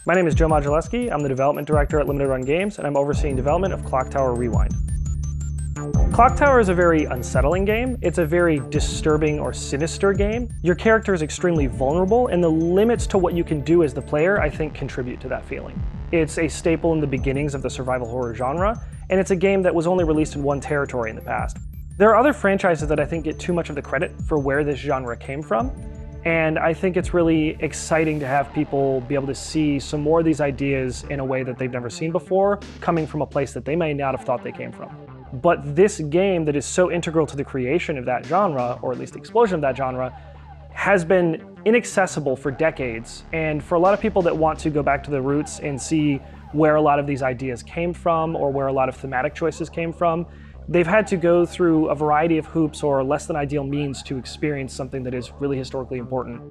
My name is Joe Modulewski. I'm the development director at Limited Run Games, and I'm overseeing development of Clock Tower Rewind. Clock Tower is a very unsettling game. It's a very disturbing or sinister game. Your character is extremely vulnerable, and the limits to what you can do as the player, I think, contribute to that feeling. It's a staple in the beginnings of the survival horror genre, and it's a game that was only released in one territory in the past. There are other franchises that I think get too much of the credit for where this genre came from, and I think it's really exciting to have people be able to see some more of these ideas in a way that they've never seen before, coming from a place that they may not have thought they came from. But this game that is so integral to the creation of that genre, or at least the explosion of that genre, has been inaccessible for decades. And for a lot of people that want to go back to the roots and see where a lot of these ideas came from, or where a lot of thematic choices came from, they've had to go through a variety of hoops or less than ideal means to experience something that is really historically important.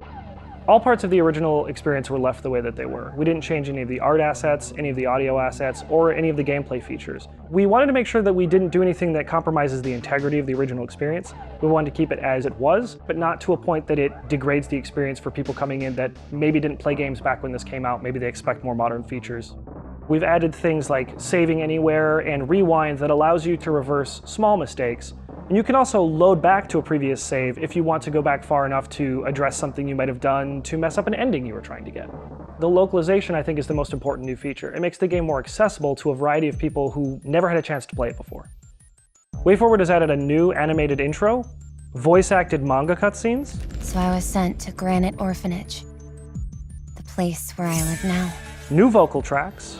All parts of the original experience were left the way that they were. We didn't change any of the art assets, any of the audio assets, or any of the gameplay features. We wanted to make sure that we didn't do anything that compromises the integrity of the original experience. We wanted to keep it as it was, but not to a point that it degrades the experience for people coming in that maybe didn't play games back when this came out. Maybe they expect more modern features. We've added things like saving anywhere and rewind that allows you to reverse small mistakes. And you can also load back to a previous save if you want to go back far enough to address something you might have done to mess up an ending you were trying to get. The localization, I think, is the most important new feature. It makes the game more accessible to a variety of people who never had a chance to play it before. WayForward has added a new animated intro, voice-acted manga cutscenes. So I was sent to Granite Orphanage, the place where I live now. New vocal tracks,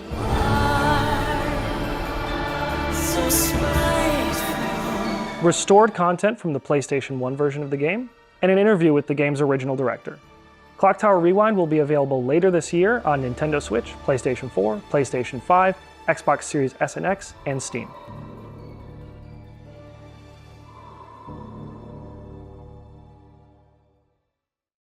restored content from the PlayStation 1 version of the game, and an interview with the game's original director. Clock Tower Rewind will be available later this year on Nintendo Switch, PlayStation 4, PlayStation 5, Xbox Series S and X, and Steam.